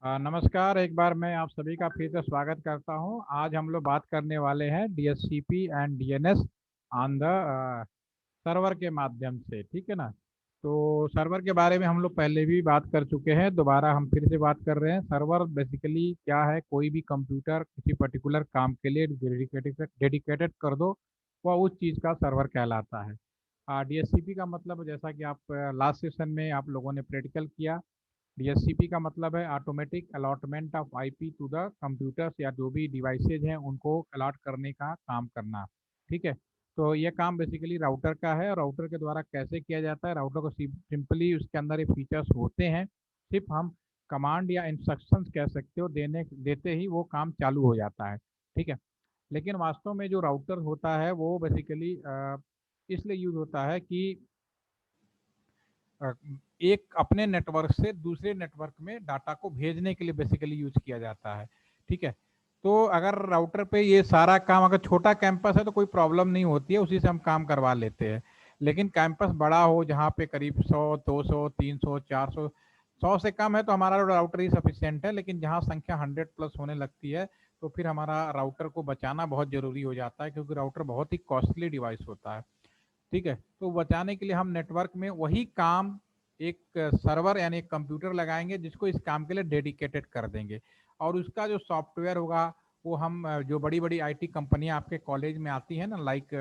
नमस्कार। एक बार मैं आप सभी का फिर से स्वागत करता हूं। आज हम लोग बात करने वाले हैं DHCP and DNS on the server के माध्यम से। ठीक है ना। तो सर्वर के बारे में हम लोग पहले भी बात कर चुके हैं, दोबारा हम फिर से बात कर रहे हैं। सर्वर बेसिकली क्या है? कोई भी कंप्यूटर किसी पर्टिकुलर काम के लिए डेडिकेटेड डेडिकेटेड कर दो, वह उस चीज़ का सर्वर कहलाता है। डीएचसीपी का मतलब, जैसा कि आप लास्ट सेशन में आप लोगों ने प्रैक्टिकल किया, डीएचसीपी का मतलब है automatic allotment of IP to the computers, या जो भी डिवाइसेज हैं उनको अलॉट करने का काम करना। ठीक है। तो ये काम बेसिकली राउटर का है, और राउटर के द्वारा कैसे किया जाता है? राउटर को सिंपली उसके अंदर ये फीचर्स होते हैं, सिर्फ हम कमांड या इंस्ट्रक्शंस कह सकते हो, देने देते ही वो काम चालू हो जाता है। ठीक है। लेकिन वास्तव में जो राउटर होता है वो बेसिकली इसलिए यूज होता है कि अ, एक अपने नेटवर्क से दूसरे नेटवर्क में डाटा को भेजने के लिए बेसिकली यूज किया जाता है। ठीक है। तो अगर राउटर पे ये सारा काम, अगर छोटा कैंपस है तो कोई प्रॉब्लम नहीं होती है, उसी से हम काम करवा लेते हैं। लेकिन कैंपस बड़ा हो, जहाँ पे करीब 100, 200, 300, 400, 100 से कम है तो हमारा राउटर ही सफिशियंट है। लेकिन जहाँ संख्या 100+ होने लगती है तो फिर हमारा राउटर को बचाना बहुत जरूरी हो जाता है, क्योंकि राउटर बहुत ही कॉस्टली डिवाइस होता है। ठीक है। तो बचाने के लिए हम नेटवर्क में वही काम एक सर्वर यानी एक कंप्यूटर लगाएंगे, जिसको इस काम के लिए डेडिकेटेड कर देंगे। और उसका जो सॉफ्टवेयर होगा वो हम जो बड़ी बड़ी आईटी कंपनियां आपके कॉलेज में आती है ना, लाइक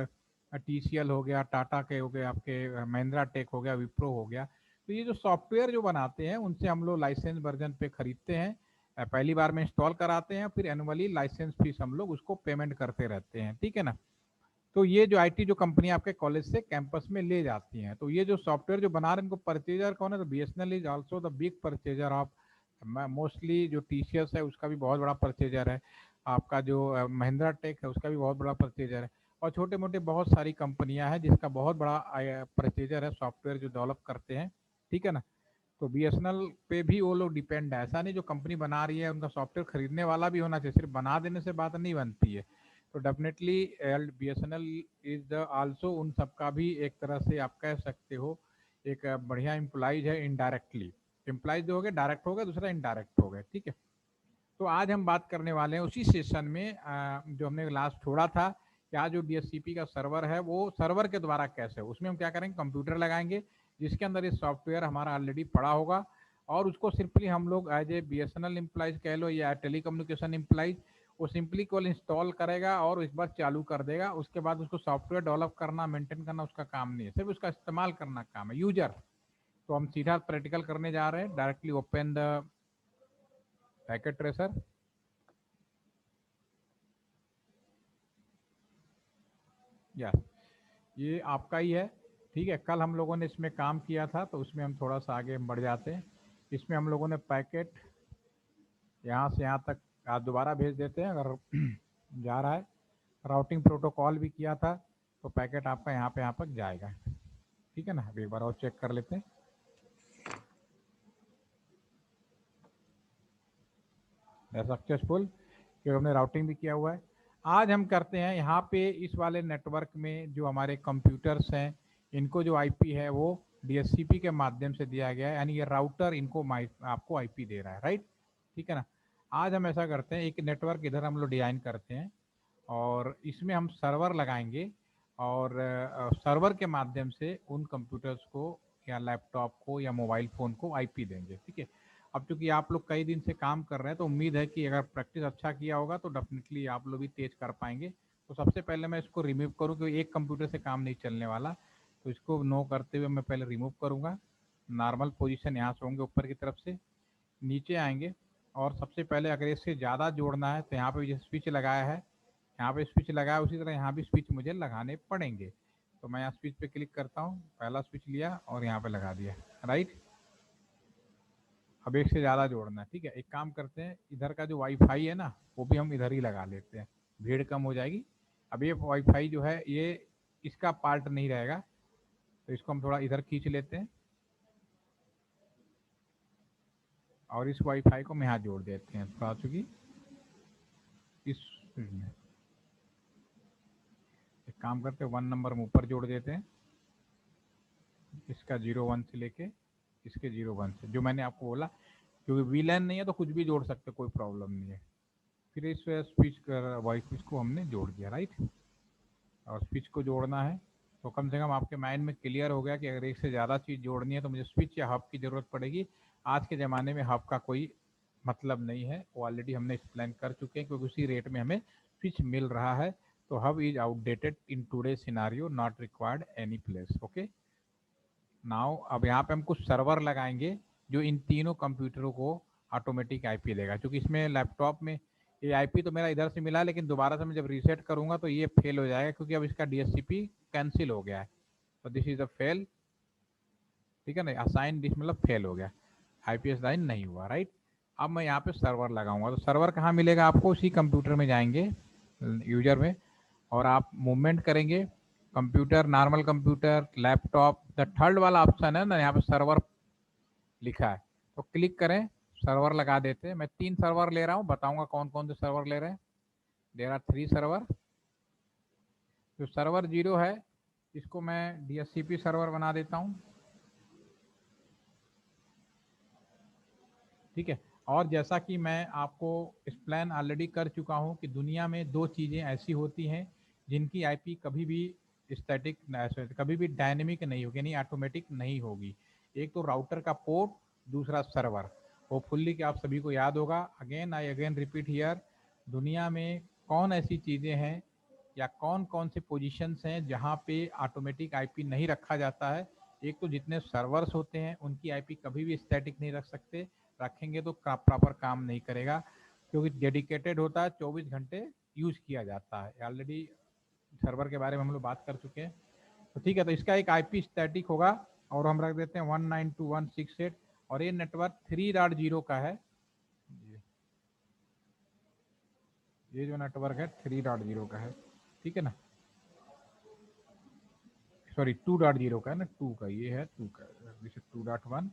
टीसीएल हो गया, टाटा के हो गए, आपके महिंद्रा टेक हो गया, विप्रो हो गया, तो ये जो सॉफ्टवेयर जो बनाते हैं उनसे हम लोग लाइसेंस वर्जन पे खरीदते हैं। पहली बार में इंस्टॉल कराते हैं, फिर एनुअली लाइसेंस फीस हम लोग उसको पेमेंट करते रहते हैं। ठीक है ना। तो ये जो आईटी जो कंपनी आपके कॉलेज से कैंपस में ले जाती हैं, तो ये जो सॉफ्टवेयर जो बना रहे हैं इनको परचेजर कौन है? तो BSNL is also the big purchaser of, mostly जो टीसीएस है उसका भी बहुत बड़ा परचेजर है, आपका जो महिंद्रा टेक है उसका भी बहुत बड़ा परचेजर है, और छोटे मोटे बहुत सारी कंपनियां हैं जिसका बहुत बड़ा परचेजर है, सॉफ्टवेयर जो डेवलप करते हैं। ठीक है ना। तो बीएसएनएल पे भी वो लोग डिपेंड है। ऐसा नहीं जो कंपनी बना रही है उनका सॉफ्टवेयर खरीदने वाला भी होना चाहिए, सिर्फ बना देने से बात नहीं बनती है। तो definitely BSNL is the also उन सबका भी एक तरह से आप कह सकते हो एक बढ़िया एम्प्लॉइज है इनडायरेक्टली। एम्प्लॉइज जो हो गए डायरेक्ट हो गए, दूसरा इनडायरेक्ट हो गए। ठीक है। तो आज हम बात करने वाले हैं उसी सेशन में जो हमने लास्ट छोड़ा था, कि आज जो डीएचसीपी का सर्वर है वो सर्वर के द्वारा कैसे, उसमें हम क्या करेंगे, कंप्यूटर लगाएंगे जिसके अंदर ये सॉफ्टवेयर हमारा ऑलरेडी पड़ा होगा, और उसको सिंपली हम लोग एज ए बीएसएनएल एम्प्लॉइज कह लो या टेली कम्युनिकेशन एम्प्लॉइज, वो सिंपली केवल इंस्टॉल करेगा और एक बार चालू कर देगा। उसके बाद उसको सॉफ्टवेयर डेवलप करना, मेंटेन करना उसका काम नहीं है, सिर्फ उसका इस्तेमाल करना काम है, यूजर। तो हम सीधा प्रैक्टिकल करने जा रहे हैं। Directly open the packet tracer. Yes, ये आपका ही है। ठीक है। कल हम लोगों ने इसमें काम किया था, तो उसमें हम थोड़ा सा आगे बढ़ जाते हैं। इसमें हम लोगों ने पैकेट यहाँ से यहाँ तक आज दोबारा भेज देते हैं अगर जा रहा है। राउटिंग प्रोटोकॉल भी किया था, तो पैकेट आपका यहाँ तक जाएगा। ठीक है ना। अभी एक बार और चेक कर लेते हैं। सक्सेसफुल, क्योंकि हमने राउटिंग भी किया हुआ है। आज हम करते हैं यहाँ पे इस वाले नेटवर्क में जो हमारे कंप्यूटर्स हैं, इनको जो आईपी है वो डीएचसीपी के माध्यम से दिया गया है, यानी ये राउटर इनको आपको आईपी दे रहा है, राइट। ठीक है ना। आज हम ऐसा करते हैं, एक नेटवर्क इधर हम लोग डिजाइन करते हैं और इसमें हम सर्वर लगाएंगे, और सर्वर के माध्यम से उन कंप्यूटर्स को या लैपटॉप को या मोबाइल फ़ोन को आईपी देंगे। ठीक है। अब चूंकि आप लोग कई दिन से काम कर रहे हैं, तो उम्मीद है कि अगर प्रैक्टिस अच्छा किया होगा तो डेफिनेटली आप लोग भी तेज कर पाएंगे। तो सबसे पहले मैं इसको रिमूव करूँ, क्योंकि एक कंप्यूटर से काम नहीं चलने वाला। तो इसको नो करते हुए मैं पहले रिमूव करूँगा। नॉर्मल पोजीशन यहाँ से होंगे, ऊपर की तरफ से नीचे आएंगे, और सबसे पहले अगर इससे ज़्यादा जोड़ना है तो यहाँ पे जो स्विच लगाया है, यहाँ पे स्विच लगाया, उसी तरह यहाँ भी स्विच मुझे लगाने पड़ेंगे। तो मैं यहाँ स्विच पे क्लिक करता हूँ, पहला स्विच लिया और यहाँ पे लगा दिया, राइट। अब एक से ज़्यादा जोड़ना है। ठीक है। एक काम करते हैं, इधर का जो वाईफाई है ना वो भी हम इधर ही लगा लेते हैं, भीड़ कम हो जाएगी। अब ये वाईफाई जो है ये इसका पार्ट नहीं रहेगा, तो इसको हम थोड़ा इधर खींच लेते हैं, और इस वाईफाई को हम यहाँ जोड़ देते हैं थोड़ा, चूँकि इस में एक काम करते हैं, 1 नंबर हम ऊपर जोड़ देते हैं, इसका 0 1 से लेके इसके 0 1 से, जो मैंने आपको बोला क्योंकि वीलैन नहीं है तो कुछ भी जोड़ सकते, कोई प्रॉब्लम नहीं है। फिर इस स्विच कर वॉइस स्विच को हमने जोड़ दिया, राइट। और स्विच को जोड़ना है तो कम से कम आपके माइंड में क्लियर हो गया कि अगर एक से ज़्यादा चीज़ जोड़नी है तो मुझे स्विच या हब की ज़रूरत पड़ेगी। आज के ज़माने में हब का कोई मतलब नहीं है, वो ऑलरेडी हमने एक्सप्लेन कर चुके हैं, क्योंकि उसी रेट में हमें स्विच मिल रहा है। तो hub is outdated in today scenario, not required any place. Okay, now अब यहाँ पे हम कुछ सर्वर लगाएंगे जो इन तीनों कंप्यूटरों को ऑटोमेटिक आईपी देगा। क्योंकि इसमें लैपटॉप में ये आईपी तो मेरा इधर से मिला, लेकिन दोबारा से मैं जब रीसेट करूंगा तो ये फेल हो जाएगा, क्योंकि अब इसका डीएचसीपी कैंसिल हो गया है। तो दिस इज अ फेल, ठीक है ना, असाइन दिस मतलब फेल हो गया, आईपी असाइन नहीं हुआ, राइट। अब मैं यहाँ पे सर्वर लगाऊंगा, तो सर्वर कहाँ मिलेगा आपको, उसी कंप्यूटर में जाएंगे यूजर में, और आप मूवमेंट करेंगे computer, normal computer, laptop, the third वाला ऑप्शन है ना, यहाँ पे सर्वर लिखा है, तो क्लिक करें, सर्वर लगा देते हैं। मैं 3 सर्वर ले रहा हूँ, बताऊंगा कौन कौन से सर्वर ले रहे हैं। There are 3 server. जो सर्वर 0 है इसको मैं डीएचसीपी सर्वर बना देता हूँ, ठीक है। और जैसा कि मैं आपको एक्सप्लेन ऑलरेडी कर चुका हूँ कि दुनिया में 2 चीज़ें ऐसी होती हैं जिनकी आईपी कभी भी स्टैटिक, कभी भी डायनेमिक नहीं होगी, यानी ऑटोमेटिक नहीं होगी। एक तो राउटर का पोर्ट, दूसरा सर्वर। होपफुली कि आप सभी को याद होगा। Again I again repeat here, दुनिया में कौन ऐसी चीज़ें हैं या कौन कौन से पोजीशंस हैं जहाँ पे ऑटोमेटिक आईपी नहीं रखा जाता है। एक तो जितने सर्वर्स होते हैं उनकी आईपी कभी भी स्टैटिक नहीं रख सकते, रखेंगे तो प्रॉपर काम नहीं करेगा, क्योंकि डेडिकेटेड होता है, 24 घंटे यूज किया जाता है। ऑलरेडी सर्वर के बारे में हम लोग बात कर चुके हैं। तो ठीक है, तो इसका एक आईपी स्टैटिक होगा और हम रख देते हैं 192.168, और ये नेटवर्क 3.0 का है। ये जो नेटवर्क है 3.0 का है, ठीक है ना, सॉरी 2.0 का है ना, 2 का ये है, 2 का, जैसे 2.1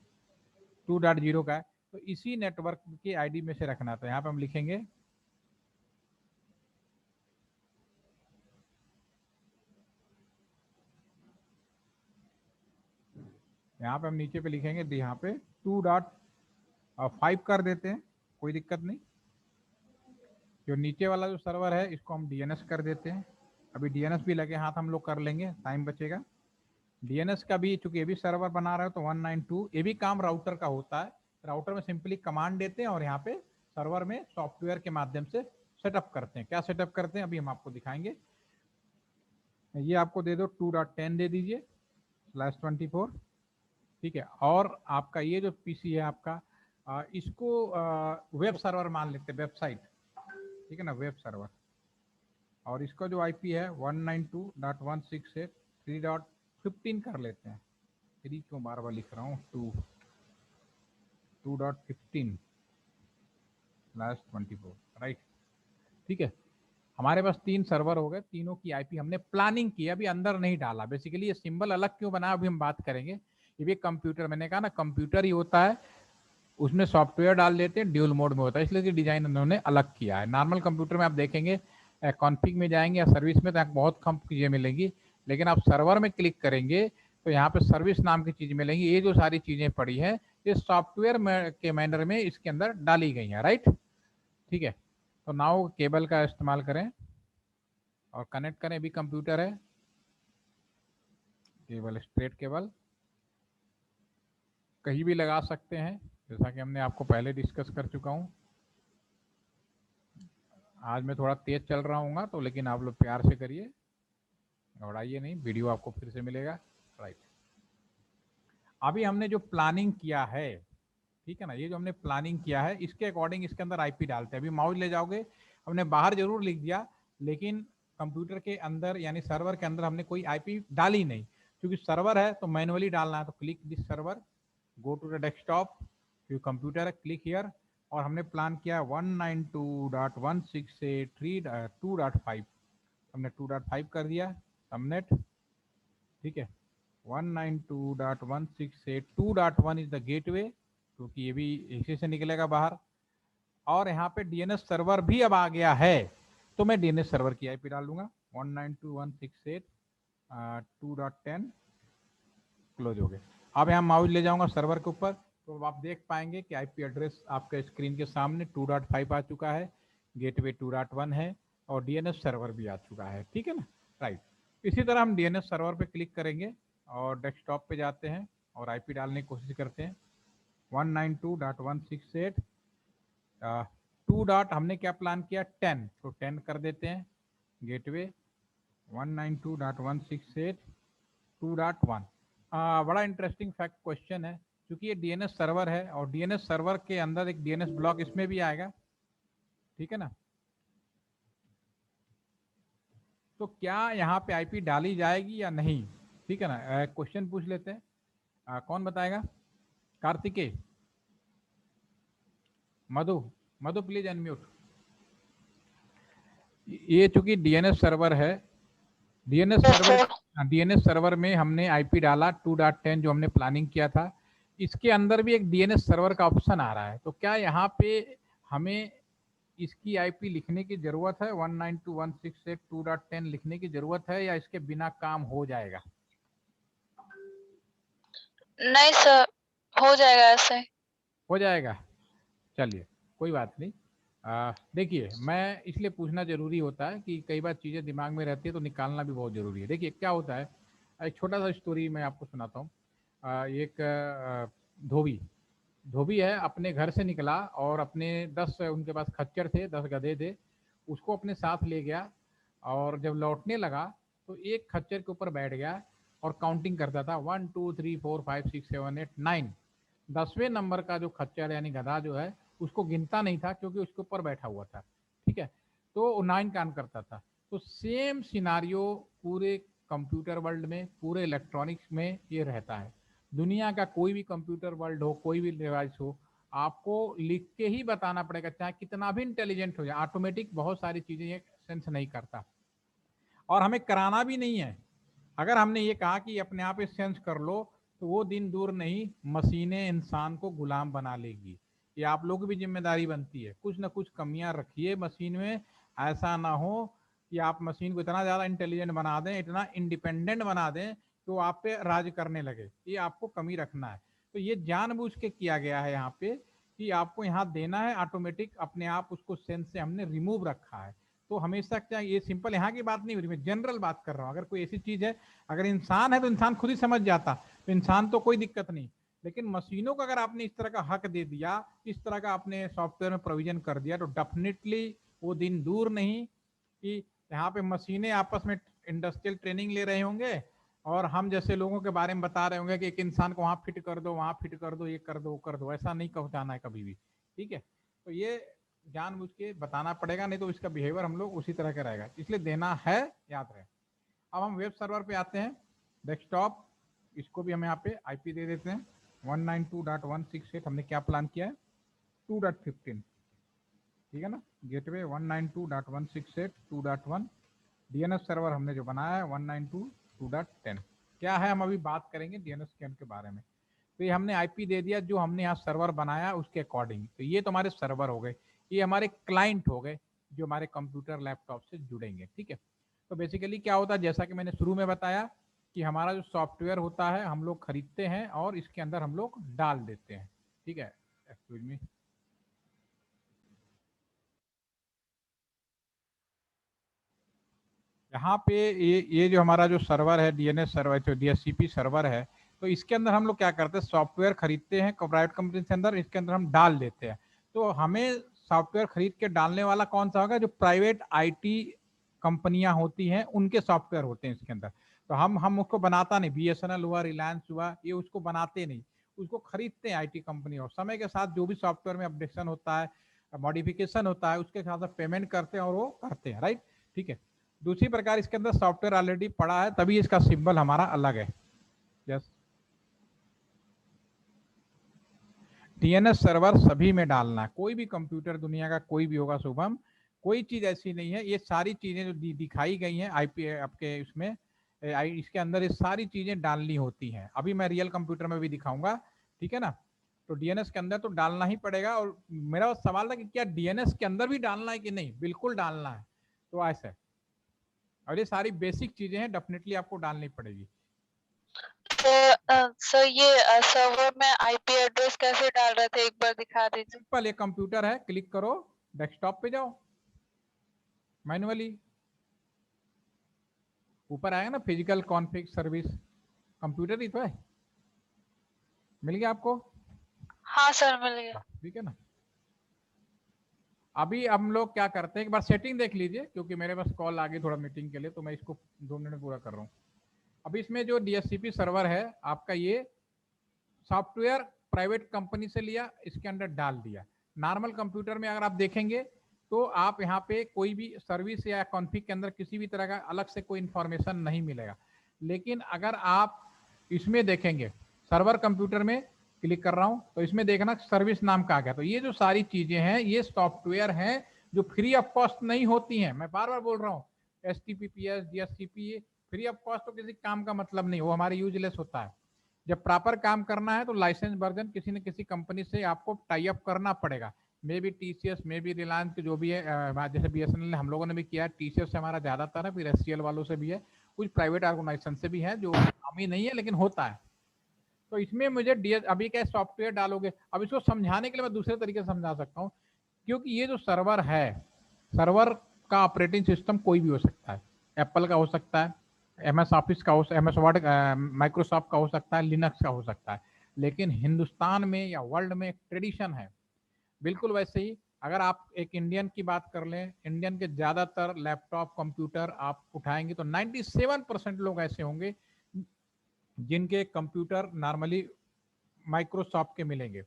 2.0 का है। तो इसी नेटवर्क के आईडी में से रखना था। यहाँ पे हम लिखेंगे यहाँ पे हम नीचे पे लिखेंगे, यहाँ पे 2.5 कर देते हैं, कोई दिक्कत नहीं। जो नीचे वाला जो सर्वर है इसको हम डीएनएस कर देते हैं। अभी डीएनएस भी लगे हाथ हम लोग कर लेंगे, टाइम बचेगा। डीएनएस का भी, चूंकि ये भी सर्वर बना रहे हो तो 192, ये भी काम राउटर का होता है। राउटर में सिंपली कमांड देते हैं और यहाँ पे सर्वर में सॉफ्टवेयर के माध्यम से सेटअप करते हैं। क्या सेटअप करते हैं अभी हम आपको दिखाएंगे। ये आपको दे दो 2.10 दे दीजिए /24, ठीक है। और आपका ये जो पीसी है आपका, इसको वेब सर्वर मान लेते हैं, वेबसाइट, ठीक है ना, वेब सर्वर। और इसका जो आईपी है 192.168.3.15 कर लेते हैं। 3 क्यों बार बार लिख रहा हूँ, 2.15/24, राइट, ठीक है। हमारे पास 3 सर्वर हो गए, तीनों की आईपी हमने प्लानिंग की, अभी अंदर नहीं डाला। बेसिकली ये सिंबल अलग क्यों बना अभी हम बात करेंगे। ये भी कंप्यूटर, मैंने कहा ना कंप्यूटर ही होता है, उसमें सॉफ्टवेयर डाल देते हैं, ड्यूल मोड में होता है, इसलिए डिजाइन उन्होंने अलग किया है। नॉर्मल कंप्यूटर में आप देखेंगे कॉन्फ़िग में जाएंगे या सर्विस में, तो यहाँ बहुत कम चीज़ें मिलेंगी, लेकिन आप सर्वर में क्लिक करेंगे तो यहाँ पे सर्विस नाम की चीज़ मिलेंगी। ये जो सारी चीज़ें पड़ी हैं ये सॉफ्टवेयर के मैनर में इसके अंदर डाली गई हैं, राइट, ठीक है। तो नाउ केबल का इस्तेमाल करें और कनेक्ट करें। भी कंप्यूटर है, केबल स्ट्रेट केबल कहीं भी लगा सकते हैं, जैसा कि हमने आपको पहले डिस्कस कर चुका हूँ। आज मैं थोड़ा तेज चल रहा हूँ तो, लेकिन आप लोग प्यार से करिए, घबराइए नहीं, वीडियो आपको फिर से मिलेगा, राइट। अभी हमने जो प्लानिंग किया है, ठीक है ना, ये जो हमने प्लानिंग किया है इसके अकॉर्डिंग इसके अंदर आईपी डालते हैं। अभी माउस ले जाओगे, हमने बाहर जरूर लिख दिया, लेकिन कंप्यूटर के अंदर यानी सर्वर के अंदर हमने कोई आईपी डाली नहीं, क्योंकि सर्वर है तो मैनुअली डालना है। तो click this server, go to the desktop, computer, click here, और हमने प्लान किया 192.168.3.2.5, हमने 2.5 कर दिया, सबनेट, ठीक है। 192.168.2.1 इज द गेटवे, क्योंकि ये भी इसी से निकलेगा बाहर। और यहाँ पे डीएनएस सर्वर भी अब आ गया है, तो मैं डीएनएस सर्वर की आईपी डाल दूंगा 192.168.2.10, क्लोज हो गए। अब यहाँ माउस ले जाऊंगा सर्वर के ऊपर, तो आप देख पाएंगे कि आईपी एड्रेस आपके स्क्रीन के सामने 2.5 आ चुका है, गेटवे 2.1 है और डीएनएस सर्वर भी आ चुका है, ठीक है ना, राइट। इसी तरह हम डीएनएस सर्वर पे क्लिक करेंगे और डेस्कटॉप पे जाते हैं और आईपी डालने की कोशिश करते हैं 192.168 2 डॉट हमने क्या प्लान किया 10, तो 10 कर देते हैं गेटवे 192.168.2.1। बड़ा इंटरेस्टिंग फैक्ट क्वेश्चन है, क्योंकि ये डीएनएस सर्वर है और डीएनएस सर्वर के अंदर एक डीएनएस ब्लॉक इसमें भी आएगा, ठीक है ना। तो क्या यहाँ पे आईपी डाली जाएगी या नहीं, ठीक है ना, क्वेश्चन पूछ लेते हैं। कौन बताएगा? कार्तिकेय, मधु, मधु प्लीज अनम्यूट। ये चूंकि डीएनएस सर्वर है, डीएनएस सर्वर में हमने आईपी डाला 2.10 जो हमने प्लानिंग किया था, इसके अंदर भी एक डीएनएस सर्वर का ऑप्शन आ रहा है। तो क्या यहाँ पे हमें इसकी आईपी लिखने की जरूरत है, 192.168.2.10 लिखने की जरूरत है, या इसके बिना काम हो जाएगा? नहीं सर, हो जाएगा ऐसे। हो जाएगा, चलिए कोई बात नहीं। देखिए, मैं इसलिए पूछना जरूरी होता है कि कई बार चीज़ें दिमाग में रहती है तो निकालना भी बहुत ज़रूरी है। देखिए क्या होता है, एक छोटा सा स्टोरी मैं आपको सुनाता हूँ। एक धोबी धोबी है, अपने घर से निकला और अपने 10 उनके पास खच्चर थे, 10 गधे थे, उसको अपने साथ ले गया और जब लौटने लगा तो एक खच्चर के ऊपर बैठ गया और काउंटिंग करता था 1 2 3 4 5 6 7 8 9। 10वें नंबर का जो खच्चर यानी गधा जो है उसको गिनता नहीं था क्योंकि उसके ऊपर बैठा हुआ था, ठीक है, तो 9 काउंट करता था। तो सेम सिनारियो पूरे कंप्यूटर वर्ल्ड में, पूरे इलेक्ट्रॉनिक्स में ये रहता है। दुनिया का कोई भी कंप्यूटर वर्ल्ड हो, कोई भी डिवाइस हो, आपको लिख के ही बताना पड़ेगा, चाहे कितना भी इंटेलिजेंट हो जाए। ऑटोमेटिक बहुत सारी चीजें ये सेंस नहीं करता और हमें कराना भी नहीं है। अगर हमने ये कहा कि अपने आप ही सेंस कर लो तो वो दिन दूर नहीं, मशीनें इंसान को गुलाम बना लेगी। ये आप लोगों की भी जिम्मेदारी बनती है, कुछ ना कुछ कमियां रखिए मशीन में। ऐसा ना हो कि आप मशीन को इतना ज़्यादा इंटेलिजेंट बना दें, इतना इंडिपेंडेंट बना दें कि वो आप पे राज करने लगे। ये आपको कमी रखना है। तो ये जानबूझ के किया गया है यहाँ पे कि आपको यहाँ देना है ऑटोमेटिक, अपने आप उसको सेंस से हमने रिमूव रखा है। तो हमेशा क्या, ये सिंपल यहाँ की बात नहीं हो रही, मैं जनरल बात कर रहा हूँ। अगर कोई ऐसी चीज है, अगर इंसान है तो इंसान खुद ही समझ जाता, तो इंसान तो कोई दिक्कत नहीं, लेकिन मशीनों को अगर आपने इस तरह का हक दे दिया, इस तरह का आपने सॉफ्टवेयर में प्रोविजन कर दिया, तो डेफिनेटली वो दिन दूर नहीं कि यहाँ पे मशीनें आपस में इंडस्ट्रियल ट्रेनिंग ले रहे होंगे और हम जैसे लोगों के बारे में बता रहे होंगे कि एक इंसान को वहां फिट कर दो, वहां फिट कर दो, ये कर दो, वो कर दो। ऐसा नहीं पहुंचाना है कभी भी, ठीक है। तो ये जानबूझ के बताना पड़ेगा, नहीं तो इसका बिहेवियर हम लोग उसी तरह का रहेगा, इसलिए देना है, याद रहे। अब हम वेब सर्वर पे आते हैं, डेस्कटॉप, इसको भी हम यहाँ पे आईपी दे देते हैं 192.168। हमने क्या प्लान किया है 2.15, ठीक है ना। गेटवे 192.168.2.1, डीएनएस सर्वर हमने जो बनाया है 192.2.10। क्या है, हम अभी बात करेंगे डीएनएस के बारे में। तो ये हमने आईपी दे दिया जो हमने यहाँ सर्वर बनाया उसके अकॉर्डिंग। तो ये तो हमारे सर्वर हो गए, ये हमारे क्लाइंट हो गए जो हमारे कंप्यूटर लैपटॉप से जुड़ेंगे, ठीक है। तो बेसिकली क्या होता है, जैसा कि मैंने शुरू में बताया कि हमारा जो सॉफ्टवेयर होता है हम लोग खरीदते हैं और इसके अंदर हम लोग डाल देते हैं, ठीक है। एक्सक्यूज मी, यहाँ पे ये जो हमारा जो सर्वर है डीएनएस सर्वर, जो डीएससीपी सर्वर है, तो इसके अंदर हम लोग क्या करते हैं, सॉफ्टवेयर खरीदते हैं प्राइवेट कंपनी के अंदर, इसके अंदर हम डाल देते हैं। तो हमें सॉफ्टवेयर खरीद के डालने वाला कौन सा होगा, जो प्राइवेट आईटी कंपनियां होती हैं उनके सॉफ्टवेयर होते हैं इसके अंदर। तो हम उसको बनाता नहीं, बीएसएनएल हुआ, रिलायंस हुआ, ये उसको बनाते नहीं, उसको खरीदते हैं आईटी कंपनी। और समय के साथ जो भी सॉफ्टवेयर में अपडेशन होता है, मॉडिफिकेशन होता है, उसके साथ पेमेंट करते हैं और वो करते हैं, राइट, ठीक है। दूसरी प्रकार, इसके अंदर सॉफ्टवेयर ऑलरेडी पड़ा है तभी इसका सिंबल हमारा अलग है। यस, डीएनएस सर्वर सभी में डालना है, कोई भी कंप्यूटर दुनिया का कोई भी होगा शुभम, कोई चीज ऐसी नहीं है। ये सारी चीजें जो दिखाई गई हैं आईपी आपके इसमें, इसके अंदर ये सारी चीजें डालनी होती हैं। अभी मैं रियल कंप्यूटर में भी दिखाऊंगा, ठीक है ना। तो डीएनएस के अंदर तो डालना ही पड़ेगा। और मेरा सवाल था कि क्या डीएनएस के अंदर भी डालना है कि नहीं, बिल्कुल डालना है। तो ऐसा, और ये सारी बेसिक चीजें हैं, डेफिनेटली आपको डालनी पड़ेगी। सर ये सर्वर में आईपी एड्रेस कैसे डाल रहे थे, एक बार दिखा दीजिए। सिंपल, ये कंप्यूटर है, क्लिक करो, डेस्कटॉप पे जाओ, मैनुअली ऊपर आएगा ना फिजिकल कॉन्फ़िग सर्विस, कंप्यूटर ही तो है, मिल गया आपको? हाँ सर, मिल गया। ठीक है ना। अभी हम लोग क्या करते हैं, एक बार सेटिंग देख लीजिए, क्योंकि मेरे पास कॉल आ गई थोड़ा मीटिंग के लिए, तो मैं इसको 2 मिनट पूरा कर रहा हूँ। अभी इसमें जो DHCP सर्वर है आपका, ये सॉफ्टवेयर प्राइवेट कंपनी से लिया, इसके अंदर डाल दिया। नॉर्मल कंप्यूटर में अगर आप देखेंगे तो आप यहाँ पे कोई भी सर्विस या कॉन्फ़िग के अंदर किसी भी तरह का अलग से कोई इंफॉर्मेशन नहीं मिलेगा। लेकिन अगर आप इसमें देखेंगे, सर्वर कंप्यूटर में क्लिक कर रहा हूँ, तो इसमें देखना सर्विस नाम का आ गया। तो ये जो सारी चीजें हैं ये सॉफ्टवेयर हैं जो फ्री ऑफ कॉस्ट नहीं होती हैं। मैं बार बार बोल रहा हूँ, HTTPS DHCP free of cost तो किसी काम का मतलब नहीं, वो हमारे यूजलेस होता है। जब प्रॉपर काम करना है तो लाइसेंस वर्जन किसी न किसी कंपनी से आपको टाई अप करना पड़ेगा। मे भी TCS, मे भी रिलायंस के जो भी है, जैसे BSNL हम लोगों ने भी किया है, TCS से हमारा ज्यादातर है, फिर SCL वालों से भी है, कुछ प्राइवेट ऑर्गेनाइजेशन से भी है, जो काम ही नहीं है लेकिन होता है। तो इसमें मुझे अभी क्या सॉफ्टवेयर डालोगे, अब इसको समझाने के लिए मैं दूसरे तरीके से समझा सकता हूँ, क्योंकि ये जो सर्वर है, सर्वर का ऑपरेटिंग सिस्टम कोई भी हो सकता है, एप्पल का हो सकता है, MS ऑफिस का हो, MS वर्ड, माइक्रोसॉफ्ट का हो सकता है, लिनक्स का हो सकता है। लेकिन हिंदुस्तान में या वर्ल्ड में एक ट्रेडिशन है, बिल्कुल वैसे ही अगर आप एक इंडियन की बात कर लें, इंडियन के ज्यादातर लैपटॉप कंप्यूटर आप उठाएंगे तो 97% लोग ऐसे होंगे जिनके कंप्यूटर नॉर्मली माइक्रोसॉफ्ट के मिलेंगे।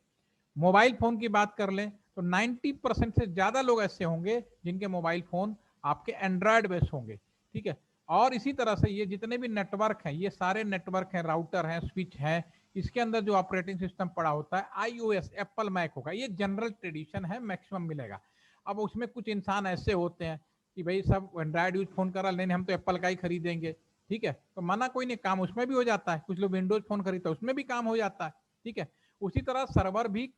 मोबाइल फोन की बात कर लें तो 90% से ज्यादा लोग ऐसे होंगे जिनके मोबाइल फोन आपके एंड्रॉयड बेस्ड होंगे। ठीक है, और इसी तरह से ये जितने भी नेटवर्क हैं, ये सारे नेटवर्क हैं, राउटर हैं, स्विच हैं, इसके अंदर जो ऑपरेटिंग सिस्टम पड़ा होता है iOS, एप्पल मैक होगा, ये जनरल ट्रेडिशन है, मैक्सिमम मिलेगा। अब उसमें कुछ इंसान ऐसे होते हैं कि भाई सब एंड्रॉयड यूज फोन कर रहा, नहीं हम तो एप्पल का ही खरीदेंगे। ठीक है, तो मना कोई नहीं, काम उसमें भी हो जाता है। कुछ लोग विंडोज फोन खरीदते हैं, उसमें भी काम हो जाता है। ठीक है, उसी तरह सर्वर भी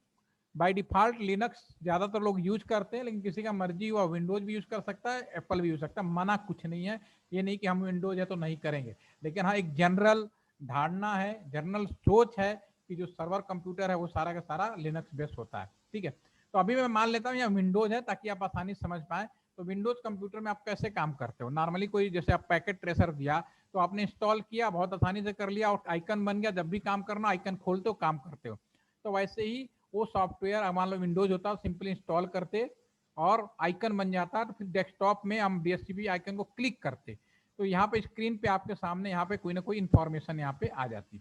बाय डिफॉल्ट लिनक्स ज्यादातर लोग यूज करते हैं, लेकिन किसी का मर्जी हुआ विंडोज भी यूज कर सकता है, एप्पल भी यूज सकता है, मना कुछ नहीं है। ये नहीं कि हम विंडोज है तो नहीं करेंगे, लेकिन हाँ एक जनरल धारणा है, जनरल सोच है कि जो सर्वर कंप्यूटर है वो सारा का सारा लिनक्स बेस्ड होता है। ठीक है, तो अभी मैं मान लेता हूँ यहाँ विंडोज है ताकि आप आसानी से समझ पाए। तो विंडोज कंप्यूटर में आप कैसे काम करते हो, नॉर्मली कोई जैसे आप पैकेट ट्रेसर दिया तो आपने इंस्टॉल किया, बहुत आसानी से कर लिया और आइकन बन गया, जब भी काम करना आइकन खोलते हो काम करते हो। तो वैसे ही वो सॉफ्टवेयर मान लो विंडोज होता है, सिंपली इंस्टॉल करते और आइकन बन जाता, तो फिर डेस्कटॉप में हम DHCP आइकन को क्लिक करते तो यहाँ पे स्क्रीन पे आपके सामने यहाँ पे कोई ना कोई इंफॉर्मेशन यहाँ पे आ जाती।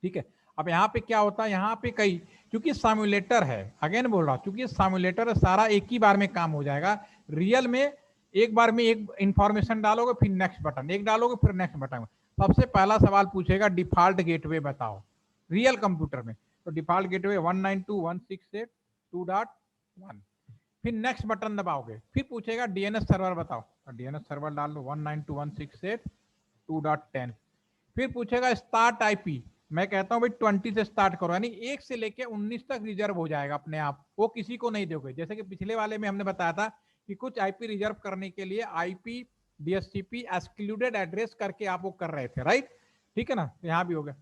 ठीक है, अब यहाँ पे क्या होता है, यहाँ पे कई, क्योंकि सामुलेटर है, अगेन बोल रहा हूँ, क्योंकि सामुलेटर है, सारा एक ही बार में काम हो जाएगा। रियल में एक बार में एक इंफॉर्मेशन डालोगे, फिर नेक्स्ट बटन, एक डालोगे फिर नेक्स्ट बटन। सबसे पहला सवाल पूछेगा डिफॉल्ट गेटवे बताओ रियल कंप्यूटर में, तो डिफॉल्ट गेटवे 192.168.2.1। फिर नेक्स्ट बटन दबाओगे, फिर पूछेगा DNS सर्वर बताओ, तो DNS सर्वर डाल लो 192.168.2.10। फिर पूछेगा स्टार्ट IP, मैं कहता हूं भाई 20 से स्टार्ट करो, यानी 1 से लेके 19 तक रिजर्व हो जाएगा अपने आप, वो किसी को नहीं दोगे। जैसे कि पिछले वाले में हमने बताया था कि कुछ IP रिजर्व करने के लिए IP DHCP एक्सक्लूडेड एड्रेस करके आप वो कर रहे थे, राइट। ठीक है ना, यहाँ भी हो गया।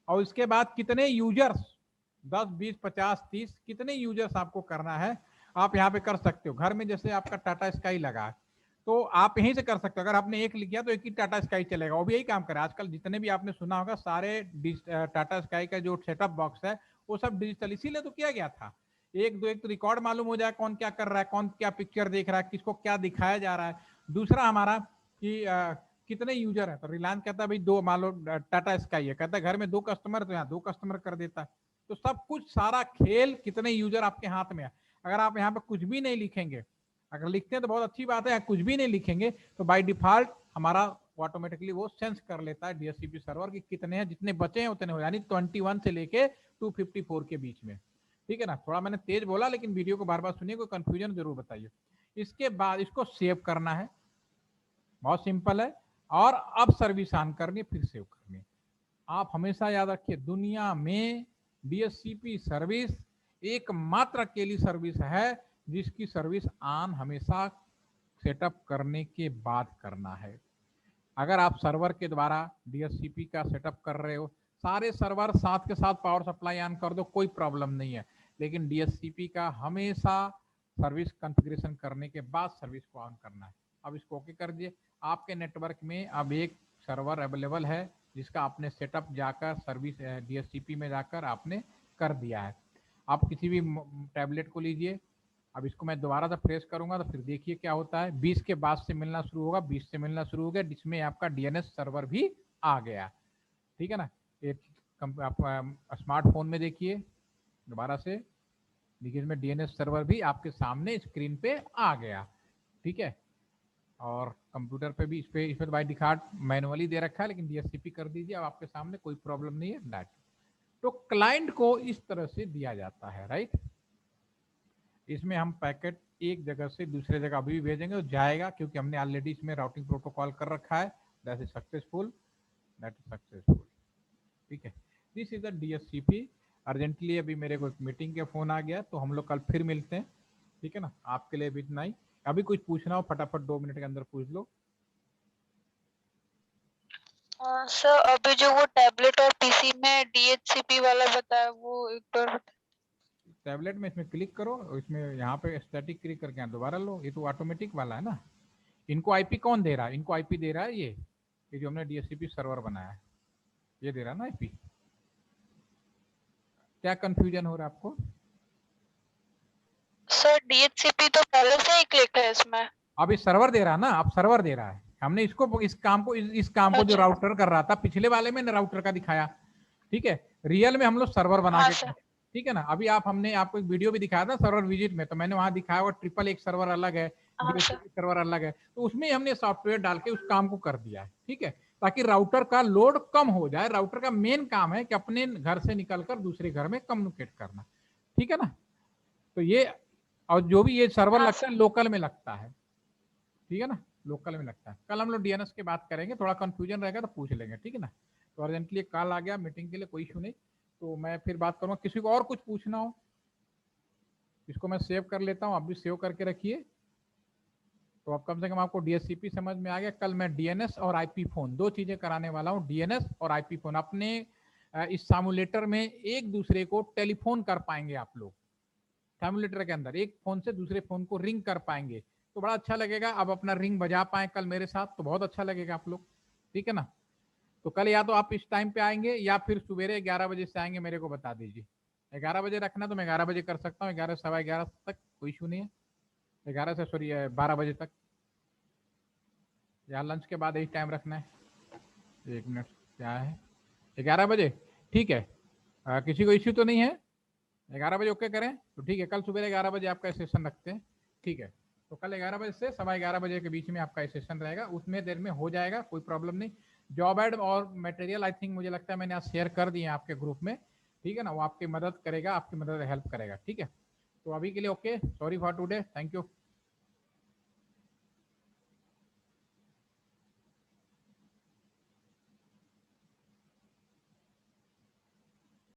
और इसके बाद कितने यूजर्स, 10 20 50 30 कितने यूजर्स आपको करना है, आप यहाँ पे कर सकते हो। घर में जैसे आपका टाटा स्काई लगा है तो आप यहीं से कर सकते हो, अगर आपने एक लिख दिया तो एक ही टाटा स्काई चलेगा, वो भी यही काम करे। आजकल जितने भी आपने सुना होगा सारे टाटा स्काई का जो सेटअप बॉक्स है वो सब डिजिटल इसीलिए तो किया गया था। एक तो रिकॉर्ड मालूम हो जाए कौन क्या कर रहा है, कौन क्या पिक्चर देख रहा है, किसको क्या दिखाया जा रहा है। दूसरा हमारा कि कितने यूजर है, तो रिलायंस कहता है भाई 2, मान लो टाटा स्काई है, कहता है घर में 2 कस्टमर, तो यहाँ 2 कस्टमर कर देता है। तो सब कुछ सारा खेल कितने यूजर आपके हाथ में है। अगर आप यहाँ पे कुछ भी नहीं लिखेंगे, अगर लिखते हैं तो बहुत अच्छी बात है, कुछ भी नहीं लिखेंगे तो बाय डिफॉल्ट हमारा ऑटोमेटिकली वो सेंस कर लेता है DHCP सर्वर कि कितने हैं, जितने बचे हैं उतने हो, यानी 21 से लेके 254 के बीच में। ठीक है ना, थोड़ा मैंने तेज बोला लेकिन वीडियो को बार बार सुनिए, कोई कंफ्यूजन जरूर बताइए। इसके बाद इसको सेव करना है, बहुत सिंपल है, और अब सर्विस ऑन करनी, फिर सेव करनी। आप हमेशा याद रखिए दुनिया में DHCP सर्विस एकमात्र अकेली सर्विस है जिसकी सर्विस ऑन हमेशा सेटअप करने के बाद करना है। अगर आप सर्वर के द्वारा DHCP का सेटअप कर रहे हो, सारे सर्वर साथ के साथ पावर सप्लाई ऑन कर दो, कोई प्रॉब्लम नहीं है, लेकिन DHCP का हमेशा सर्विस कॉन्फ़िगरेशन करने के बाद सर्विस को ऑन करना है। अब इसको ओके कर दिए। आपके नेटवर्क में अब एक सर्वर अवेलेबल है जिसका आपने सेटअप जाकर सर्विस DHCP में जाकर आपने कर दिया है। आप किसी भी टैबलेट को लीजिए, अब इसको मैं दोबारा से प्रेस करूंगा तो फिर देखिए क्या होता है, 20 के बाद से मिलना शुरू होगा, 20 से मिलना शुरू हो गया, जिसमें आपका DNS सर्वर भी आ गया। ठीक है ना, एक आप स्मार्टफोन में देखिए दोबारा से, देखिए इसमें DNS सर्वर भी आपके सामने स्क्रीन पे आ गया। ठीक है, और कंप्यूटर पे भी इसमें बाय डिफॉल्ट मैनुअली दे रखा है, लेकिन DHCP कर दीजिए, अब आपके सामने कोई प्रॉब्लम नहीं है डाट। तो क्लाइंट को इस तरह से दिया जाता है, राइट। इसमें हम पैकेट एक जगह से दूसरे जगह अभी भी भेजेंगे तो जाएगा, क्योंकि हमने ऑलरेडी इसमें राउटिंग प्रोटोकॉल कर रखा है। That is successful, that is successful. ठीक है, this is the DHCP। Urgently अभी मेरे को एक मीटिंग के फोन आ गया, तो हम लोग कल फिर मिलते हैं। ठीक है ना, आपके लिए भी इतना ही। अभी कुछ पूछना हो फटाफट 2 मिनट के अंदर पूछ लो। सर अभी जो वो टैबलेट और पीसी में DHCP वाला बताया वो एक बार टैबलेट में इसमें क्लिक करो, इसमें यहाँ पे स्टैटिक क्लिक करके यहाँ दोबारा लो, ये तो ऑटोमेटिक वाला है ना। इनको आईपी कौन दे रहा है? इनको आईपी दे रहा है ये जो हमने DHCP सर्वर बनाया है, ये दे रहा है ना आईपी। क्या कंफ्यूजन हो रहा है आपको? सर DHCP तो पहले से ही क्लिक है इसमें। अब इस सर्वर दे रहा है ना, अब सर्वर दे रहा है। हमने इसको इस काम को जो अच्छा। राउटर कर रहा था पिछले वाले में राउटर का दिखाया। ठीक है, रियल में हम लोग सर्वर बना हाँ के सर। ठीक है ना। अभी हमने आपको एक वीडियो भी दिखाया था सर्वर विजिट में, तो मैंने वहां दिखाया हुआ ट्रिपल एक सर्वर अलग है, हाँ सर। DHCP सर्वर अलग है, तो उसमें हमने सॉफ्टवेयर डाल के उस काम को कर दिया है। ठीक है, ताकि राउटर का लोड कम हो जाए। राउटर का मेन काम है कि अपने घर से निकलकर दूसरे घर में कम्युनिकेट करना। ठीक है ना, तो ये, और जो भी ये सर्वर हाँ लगता सर। है लोकल में लगता है। ठीक है ना, लोकल में लगता है। कल हम लोग DNS की बात करेंगे, थोड़ा कंफ्यूजन रहेगा तो पूछ लेंगे। ठीक है ना, तो अर्जेंटली कॉल आ गया मीटिंग के लिए, कोई इशू नहीं, तो मैं फिर बात करूंगा। किसी को और कुछ पूछना हो, इसको मैं सेव कर लेता हूँ, आप भी सेव करके रखिए। तो अब कम से कम आपको DHCP समझ में आ गया। कल मैं DNS और IP फोन 2 चीजें कराने वाला हूँ। DNS और IP फोन अपने इस सामुलेटर में एक दूसरे को टेलीफोन कर पाएंगे आप लोग। सामुलेटर के अंदर एक फोन से दूसरे फोन को रिंग कर पाएंगे, तो बड़ा अच्छा लगेगा। अब अपना रिंग बजा पाए कल मेरे साथ, तो बहुत अच्छा लगेगा आप लोग। ठीक है ना, तो कल या तो आप इस टाइम पे आएंगे या फिर सवेरे 11 बजे से आएंगे, मेरे को बता दीजिए। 11 बजे रखना तो मैं 11 बजे कर सकता हूँ, 11 सवा 11 तक कोई इशू नहीं है। 11 से सॉरी 12 बजे तक, या लंच के बाद यही टाइम रखना है। 1 मिनट, क्या है, 11 बजे? ठीक है, किसी को इश्यू तो नहीं है? 11 बजे ओके करें तो ठीक है, कल सुबह 11 बजे आपका सेशन रखते हैं। ठीक है, तो कल 11 बजे से सवा 11 बजे के बीच में आपका सेशन रहेगा, उसमें देर में हो जाएगा, कोई प्रॉब्लम नहीं। जॉब एड और मटेरियल आई थिंक मुझे लगता है मैंने आज शेयर कर दिए आपके ग्रुप में। ठीक है ना, वो आपकी मदद करेगा, आपकी मदद हेल्प करेगा। ठीक है, तो अभी के लिए okay, sorry for today, thank you.